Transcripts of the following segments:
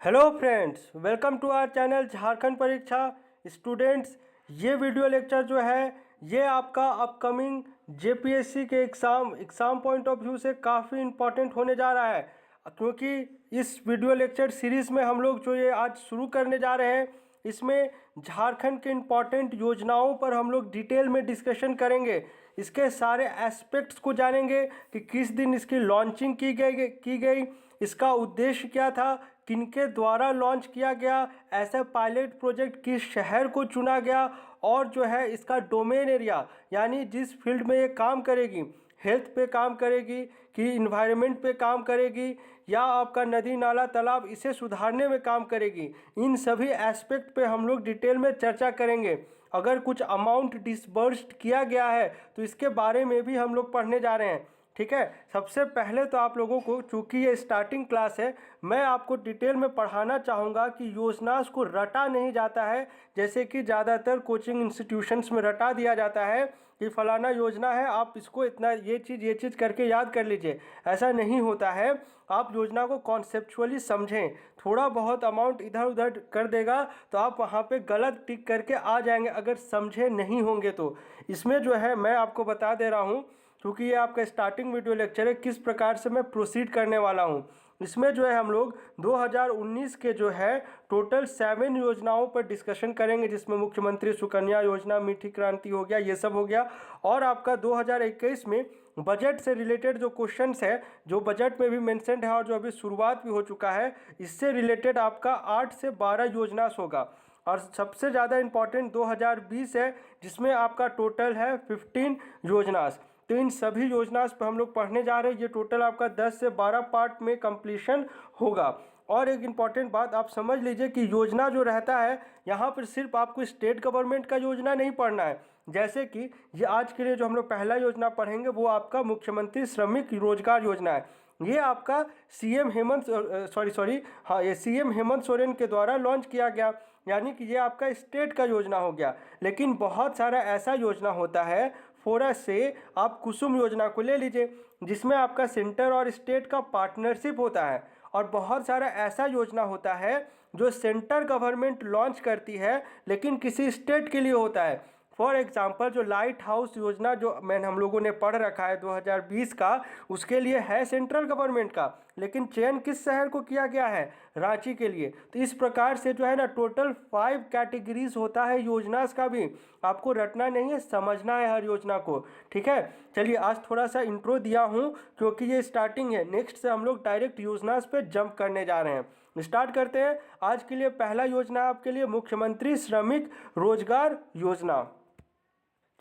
Hello friends, welcome to our channel Jharkhand Pariksha students. ये video lecture जो है ये आपका अपकमिंग जेपीएससी के एग्ज़ाम पॉइंट ऑफ व्यू से काफ़ी इम्पॉर्टेंट होने जा रहा है, क्योंकि इस वीडियो लेक्चर सीरीज़ में हम लोग जो ये आज शुरू करने जा रहे हैं इसमें झारखंड के इम्पॉर्टेंट योजनाओं पर हम लोग डिटेल में डिस्कशन करेंगे। इसके सारे एस्पेक्ट्स को जानेंगे कि किस दिन इसकी लॉन्चिंग की गई, इसका उद्देश्य क्या था, किनके द्वारा लॉन्च किया गया, ऐसा पायलट प्रोजेक्ट किस शहर को चुना गया, और जो है इसका डोमेन एरिया यानी जिस फील्ड में ये काम करेगी, हेल्थ पे काम करेगी कि इन्वायरमेंट पे काम करेगी या आपका नदी नाला तालाब इसे सुधारने में काम करेगी, इन सभी एस्पेक्ट पे हम लोग डिटेल में चर्चा करेंगे। अगर कुछ अमाउंट डिसबर्स्ड किया गया है तो इसके बारे में भी हम लोग पढ़ने जा रहे हैं। ठीक है, सबसे पहले तो आप लोगों को, चूँकि ये स्टार्टिंग क्लास है, मैं आपको डिटेल में पढ़ाना चाहूँगा कि योजना को रटा नहीं जाता है जैसे कि ज़्यादातर कोचिंग इंस्टीट्यूशंस में रटा दिया जाता है कि फलाना योजना है, आप इसको इतना ये चीज़ करके याद कर लीजिए। ऐसा नहीं होता है। आप योजना को कॉन्सेप्चुअली समझें। थोड़ा बहुत अमाउंट इधर उधर कर देगा तो आप वहाँ पे गलत टिक करके आ जाएंगे अगर समझे नहीं होंगे तो। इसमें जो है मैं आपको बता दे रहा हूँ, क्योंकि ये आपका स्टार्टिंग वीडियो लेक्चर है, किस प्रकार से मैं प्रोसीड करने वाला हूँ। इसमें जो है हम लोग 2019 के जो है टोटल 7 योजनाओं पर डिस्कशन करेंगे, जिसमें मुख्यमंत्री सुकन्या योजना, मीठी क्रांति हो गया, ये सब हो गया। और आपका 2021 में बजट से रिलेटेड जो क्वेश्चंस है, जो बजट में भी मेंशन्ड है और जो अभी शुरुआत भी हो चुका है, इससे रिलेटेड आपका 8 से 12 योजना होगा। और सबसे ज़्यादा इम्पॉर्टेंट 2020 है, जिसमें आपका टोटल है 15 योजना। तो इन सभी योजना पर हम लोग पढ़ने जा रहे हैं। ये टोटल आपका 10 से 12 पार्ट में कंप्लीशन होगा। और एक इम्पॉर्टेंट बात आप समझ लीजिए कि योजना जो रहता है यहाँ पर सिर्फ आपको स्टेट गवर्नमेंट का योजना नहीं पढ़ना है। जैसे कि ये आज के लिए जो हम लोग पहला योजना पढ़ेंगे वो आपका मुख्यमंत्री श्रमिक रोजगार योजना है। ये आपका सीएम हेमंत सोरेन के द्वारा लॉन्च किया गया, यानी कि ये आपका स्टेट का योजना हो गया। लेकिन बहुत सारा ऐसा योजना होता है, फोरस से आप कुसुम योजना को ले लीजिए, जिसमें आपका सेंटर और स्टेट का पार्टनरशिप होता है। और बहुत सारा ऐसा योजना होता है जो सेंटर गवर्नमेंट लॉन्च करती है लेकिन किसी स्टेट के लिए होता है। फॉर एग्जांपल जो लाइट हाउस योजना जो हम लोगों ने पढ़ रखा है 2020 का, उसके लिए है सेंट्रल गवर्नमेंट का, लेकिन चयन किस शहर को किया गया है, रांची के लिए। तो इस प्रकार से जो है ना टोटल 5 कैटेगरीज होता है योजनास का भी। आपको रटना नहीं है, समझना है हर योजना को। ठीक है, चलिए आज थोड़ा सा इंट्रो दिया हूँ क्योंकि ये स्टार्टिंग है। नेक्स्ट से हम लोग डायरेक्ट योजनास पे जंप करने जा रहे हैं। स्टार्ट करते हैं। आज के लिए पहला योजना आपके लिए मुख्यमंत्री श्रमिक रोजगार योजना।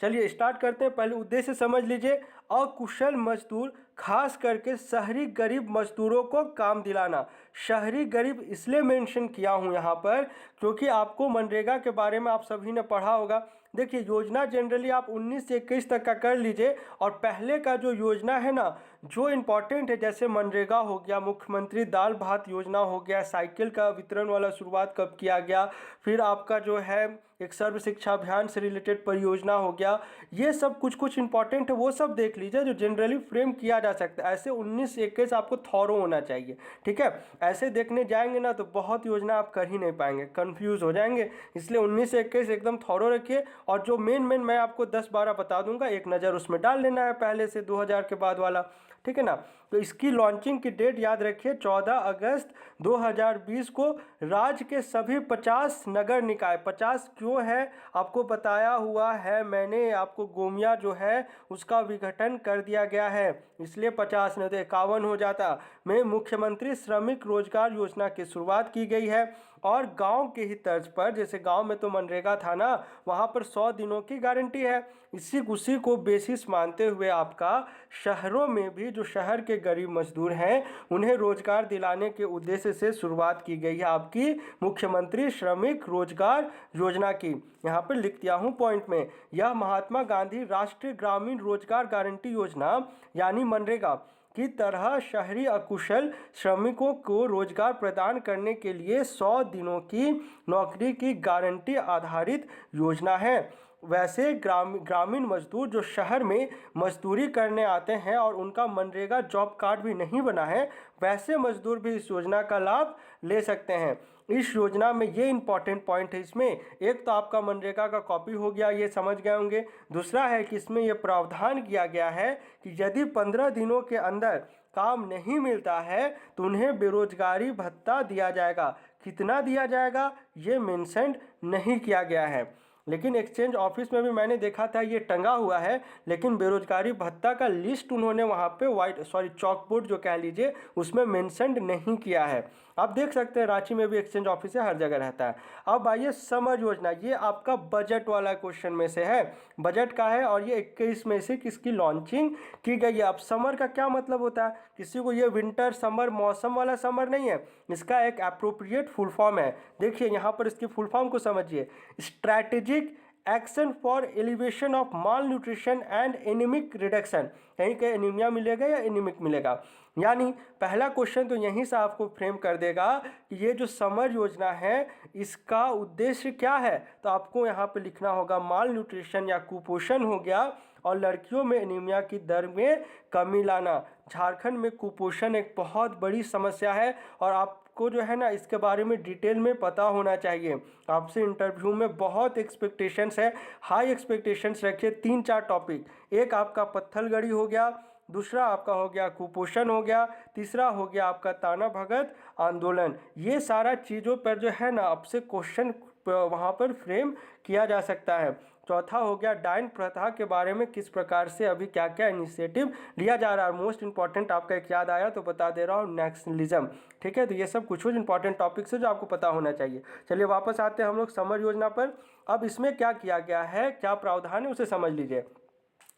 चलिए स्टार्ट करते हैं। पहले उद्देश्य समझ लीजिए। अकुशल मजदूर, खास करके शहरी गरीब मजदूरों को काम दिलाना। शहरी गरीब इसलिए मेंशन किया हूं यहाँ पर क्योंकि आपको मनरेगा के बारे में आप सभी ने पढ़ा होगा। देखिए योजना जनरली आप 19 से 21 तक का कर लीजिए, और पहले का जो योजना है ना जो इम्पोर्टेंट है, जैसे मनरेगा हो गया, मुख्यमंत्री दाल भात योजना हो गया, साइकिल का वितरण वाला शुरुआत कब किया गया, फिर आपका जो है एक सर्व शिक्षा अभियान से रिलेटेड परियोजना हो गया, ये सब कुछ इंपॉर्टेंट है, वो सब देख लीजिए जो जनरली फ्रेम किया जा सकता है। ऐसे 19 से 21 आपको थॉरो होना चाहिए। ठीक है, ऐसे देखने जाएंगे ना तो बहुत योजना आप कर ही नहीं पाएंगे, कंफ्यूज हो जाएंगे। इसलिए 19 से 21 एकदम थॉरो रखिए, और जो मेन मैं आपको 10-12 बता दूंगा, एक नज़र उसमें डाल लेना है पहले से 2000 के बाद वाला। ठीक है ना। तो इसकी लॉन्चिंग की डेट याद रखिए 14 अगस्त 2020 को। राज्य के सभी 50 नगर निकाय, 50 क्यों है आपको बताया हुआ है मैंने, आपको गोमिया जो है उसका विघटन कर दिया गया है, इसलिए 50 नहीं तो 51 हो जाता, में मुख्यमंत्री श्रमिक रोजगार योजना की शुरुआत की गई है। और गांव के ही तर्ज पर, जैसे गांव में तो मनरेगा था ना, वहां पर 100 दिनों की गारंटी है। उसी को बेसिस मानते हुए आपका शहरों में भी जो शहर के गरीब मजदूर हैं उन्हें रोजगार दिलाने के उद्देश्य से शुरुआत की गई है आपकी मुख्यमंत्री श्रमिक रोजगार योजना की। यहाँ पर लिख दिया हूँ पॉइंट में, यह महात्मा गांधी राष्ट्रीय ग्रामीण रोजगार गारंटी योजना यानी मनरेगा की तरह शहरी अकुशल श्रमिकों को रोजगार प्रदान करने के लिए 100 दिनों की नौकरी की गारंटी आधारित योजना है। वैसे ग्रामीण मजदूर जो शहर में मजदूरी करने आते हैं और उनका मनरेगा जॉब कार्ड भी नहीं बना है, वैसे मजदूर भी इस योजना का लाभ ले सकते हैं। इस योजना में ये इंपॉर्टेंट पॉइंट है, इसमें एक तो आपका मनरेगा का कॉपी हो गया, ये समझ गए होंगे। दूसरा है कि इसमें ये प्रावधान किया गया है कि यदि 15 दिनों के अंदर काम नहीं मिलता है तो उन्हें बेरोजगारी भत्ता दिया जाएगा। कितना दिया जाएगा ये मेंशन नहीं किया गया है, लेकिन एक्सचेंज ऑफिस में भी मैंने देखा था ये टंगा हुआ है, लेकिन बेरोजगारी भत्ता का लिस्ट उन्होंने वहाँ पे चॉक बोर्ड जो कह लीजिए उसमें मेंशन नहीं किया है। आप देख सकते हैं रांची में भी एक्सचेंज ऑफिस है, हर जगह रहता है। अब आइए समर योजना, ये आपका बजट वाला क्वेश्चन में से है, बजट का है और ये 21 में से किसकी लॉन्चिंग की गई है। अब समर का क्या मतलब होता है, किसी को ये विंटर समर मौसम वाला समर नहीं है, इसका एक एप्रोप्रिएट फुल फॉर्म है। देखिए यहाँ पर इसकी फुल फॉर्म को समझिए, strategic action for elevation of mall nutrition and anaemic reduction. कहीं कहीं एनीमिया मिलेगा या एनीमिक मिलेगा, यानी पहला क्वेश्चन तो यहीं से आपको फ्रेम कर देगा कि ये जो समर योजना है इसका उद्देश्य क्या है। तो आपको यहाँ पे लिखना होगा माल न्यूट्रिशन या कुपोषण हो गया और लड़कियों में एनीमिया की दर में कमी लाना। झारखंड में कुपोषण एक बहुत बड़ी समस्या है और आपको जो है ना इसके बारे में डिटेल में पता होना चाहिए। आपसे इंटरव्यू में बहुत एक्सपेक्टेशंस है, हाई एक्सपेक्टेशंस रखिए। 3-4 टॉपिक, एक आपका पत्थलगड़ी हो गया, दूसरा आपका हो गया कुपोषण हो गया, तीसरा हो गया आपका ताना भगत आंदोलन। ये सारा चीज़ों पर जो है ना आपसे क्वेश्चन वहाँ पर फ्रेम किया जा सकता है। चौथा हो गया डायन प्रथा के बारे में किस प्रकार से अभी क्या क्या इनिशिएटिव लिया जा रहा है। मोस्ट इंपॉर्टेंट आपका एक याद आया तो बता दे रहा हूँ, नेशनलिज्म। ठीक है, तो ये सब कुछ इंपॉर्टेंट टॉपिक्स है जो आपको पता होना चाहिए। चलिए वापस आते हैं हम लोग समर योजना पर। अब इसमें क्या किया गया है, क्या प्रावधान है उसे समझ लीजिए।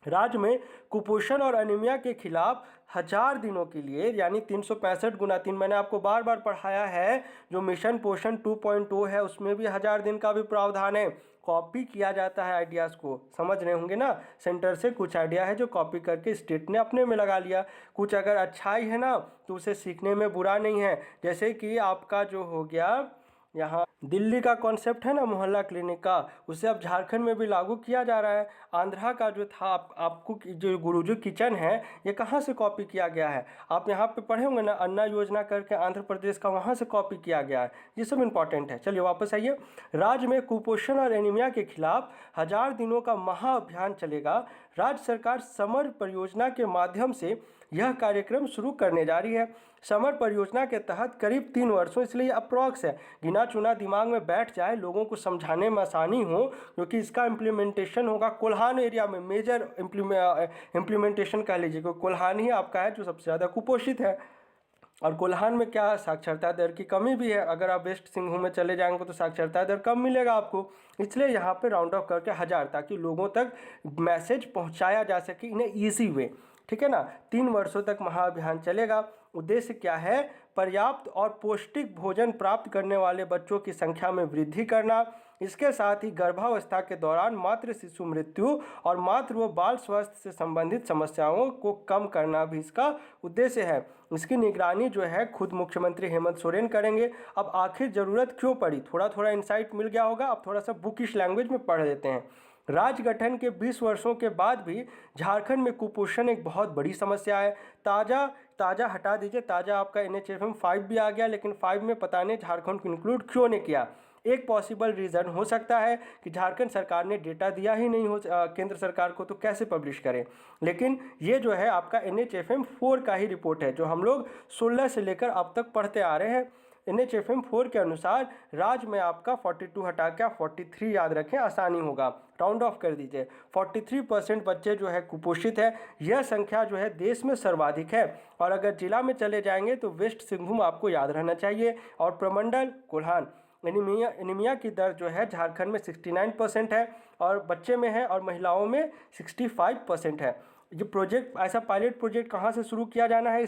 राज्य में कुपोषण और एनीमिया के खिलाफ 1000 दिनों के लिए, यानी 365 गुना 3, मैंने आपको बार बार पढ़ाया है, जो मिशन पोषण 2.0 है उसमें भी 1000 दिन का भी प्रावधान है। कॉपी किया जाता है आइडियाज़ को, समझ रहे होंगे ना। सेंटर से कुछ आइडिया है जो कॉपी करके स्टेट ने अपने में लगा लिया। कुछ अगर अच्छाई है ना तो उसे सीखने में बुरा नहीं है। जैसे कि आपका जो हो गया यहाँ दिल्ली का कॉन्सेप्ट है ना मोहल्ला क्लिनिक का, उसे अब झारखंड में भी लागू किया जा रहा है। आंध्रा का जो था आपको जो गुरुजी किचन है ये कहाँ से कॉपी किया गया है, आप यहाँ पे पढ़े होंगे ना, अन्ना योजना करके आंध्र प्रदेश का, वहाँ से कॉपी किया गया है। ये सब इंपॉर्टेंट है। चलिए वापस आइए। राज्य में कुपोषण और एनीमिया के खिलाफ 1000 दिनों का महाअभियान चलेगा। राज्य सरकार समर परियोजना के माध्यम से यह कार्यक्रम शुरू करने जा रही है। समर परियोजना के तहत करीब 3 वर्षों, इसलिए अप्रॉक्स है, गिना चुना दिमाग में बैठ जाए, लोगों को समझाने में आसानी हो, क्योंकि इसका इम्प्लीमेंटेशन होगा कोल्हान एरिया में। मेजर इम्प्लीमेंटेशन कह लीजिए, क्योंकि कोल्हान ही आपका है जो सबसे ज़्यादा कुपोषित है। और कोल्हान में क्या साक्षरता दर की कमी भी है। अगर आप वेस्ट सिंहभूम में चले जाएंगे तो साक्षरता दर कम मिलेगा आपको, इसलिए यहाँ पे राउंड ऑफ करके 1000, ताकि लोगों तक मैसेज पहुँचाया जा सके इन ईजी वे। ठीक है ना। 3 वर्षों तक महाअभियान चलेगा। उद्देश्य क्या है, पर्याप्त और पौष्टिक भोजन प्राप्त करने वाले बच्चों की संख्या में वृद्धि करना। इसके साथ ही गर्भावस्था के दौरान मातृ शिशु मृत्यु और मातृ व बाल स्वास्थ्य से संबंधित समस्याओं को कम करना भी इसका उद्देश्य है। इसकी निगरानी जो है खुद मुख्यमंत्री हेमंत सोरेन करेंगे। अब आखिर ज़रूरत क्यों पड़ी, थोड़ा थोड़ा इंसाइट मिल गया होगा। अब थोड़ा सा बुकिश लैंग्वेज में पढ़ लेते हैं। राज्य गठन के 20 वर्षों के बाद भी झारखंड में कुपोषण एक बहुत बड़ी समस्या है। ताज़ा हटा दीजिए, ताज़ा आपका NHFM 5 भी आ गया, लेकिन 5 में पता नहीं झारखंड को इंक्लूड क्यों नहीं किया। एक पॉसिबल रीज़न हो सकता है कि झारखंड सरकार ने डेटा दिया ही नहीं हो केंद्र सरकार को, तो कैसे पब्लिश करें। लेकिन ये जो है आपका NHFM 4 का ही रिपोर्ट है, जो हम लोग 16 से लेकर अब तक पढ़ते आ रहे हैं। NHFM 4 के अनुसार राज्य में आपका 42 हटा के 43 याद रखें, आसानी होगा, राउंड ऑफ कर दीजिए। 43% बच्चे जो है कुपोषित है। यह संख्या जो है देश में सर्वाधिक है। और अगर जिला में चले जाएंगे तो वेस्ट सिंहभूम आपको याद रहना चाहिए, और प्रमंडल कोल्हान। एनीमिया की दर जो है झारखंड में 69% है और बच्चे में है, और महिलाओं में 65% है। ये प्रोजेक्ट, ऐसा पायलट प्रोजेक्ट कहाँ से शुरू किया जाना है,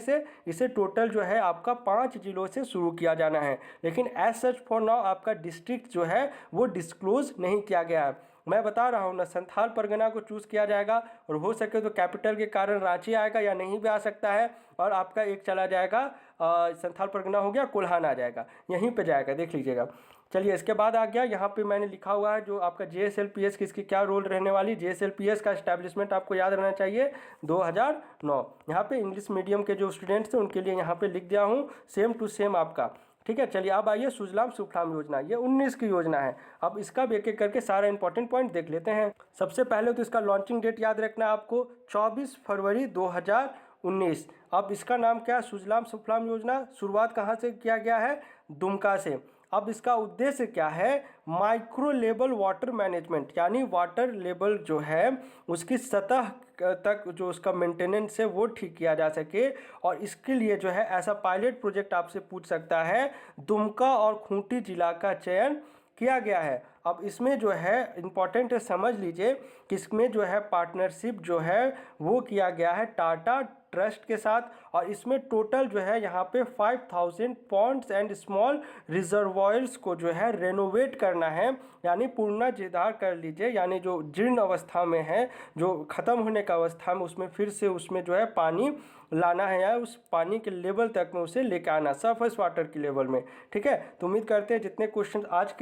इसे टोटल जो है आपका 5 जिलों से शुरू किया जाना है। लेकिन एज सच फॉर नाउ आपका डिस्ट्रिक्ट जो है वो डिस्क्लोज नहीं किया गया है। मैं बता रहा हूँ ना, संथाल परगना को चूज़ किया जाएगा और हो सके तो कैपिटल के कारण रांची आएगा या नहीं भी आ सकता है, और आपका एक चला जाएगा संथाल परगना हो गया, कोल्हान आ जाएगा, यहीं पे जाएगा, देख लीजिएगा। चलिए इसके बाद आ गया, यहाँ पे मैंने लिखा हुआ है जो आपका JSLPS किसकी क्या रोल रहने वाली। JSLPS का एस्टैब्लिशमेंट आपको याद रहना चाहिए 2009। यहाँ पे इंग्लिश मीडियम के जो स्टूडेंट्स हैं उनके लिए यहाँ पे लिख दिया हूँ, सेम टू सेम आपका, ठीक है। चलिए अब आइए सुजलाम सुफलाम योजना, ये 19 की योजना है। अब इसका भी एक एक करके सारा इंपॉर्टेंट पॉइंट देख लेते हैं। सबसे पहले तो इसका लॉन्चिंग डेट याद रखना है आपको, 24 फरवरी 2019। अब इसका नाम क्या है, सुजलाम सुफलाम योजना। शुरुआत कहाँ से किया गया है, दुमका से। अब इसका उद्देश्य क्या है, माइक्रो लेवल वाटर मैनेजमेंट, यानी वाटर लेवल जो है उसकी सतह तक जो उसका मेंटेनेंस है वो ठीक किया जा सके, और इसके लिए जो है ऐसा पायलट प्रोजेक्ट आपसे पूछ सकता है, दुमका और खूंटी जिला का चयन किया गया है। अब इसमें जो है इम्पॉर्टेंट है, समझ लीजिए कि इसमें जो है पार्टनरशिप जो है वो किया गया है टाटा ट्रस्ट के साथ, और इसमें टोटल जो है यहाँ पे 5000 पॉन्ड्स एंड स्मॉल रिजर्वॉयर्स को जो है रेनोवेट करना है, यानी पुनर्जीर्णोद्धार कर लीजिए, यानी जो जीर्ण अवस्था में है, जो ख़त्म होने का अवस्था में, उसमें फिर से उसमें जो है पानी लाना है, या उस पानी के लेवल तक में उसे लेकर आना, सरफेस वाटर के लेवल में, ठीक है। तो उम्मीद करते हैं जितने क्वेश्चन आज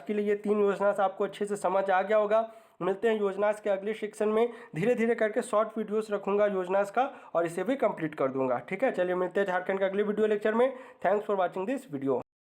के लिए ये 3 योजना से आपको अच्छे से समझ आ गया होगा। मिलते हैं योजनास के अगले सेक्शन में, धीरे धीरे करके शॉर्ट वीडियोस रखूंगा योजनास का, और इसे भी कंप्लीट कर दूंगा, ठीक है। चलिए मिलते हैं झारखंड के अगले वीडियो लेक्चर में। Thanks for watching this video.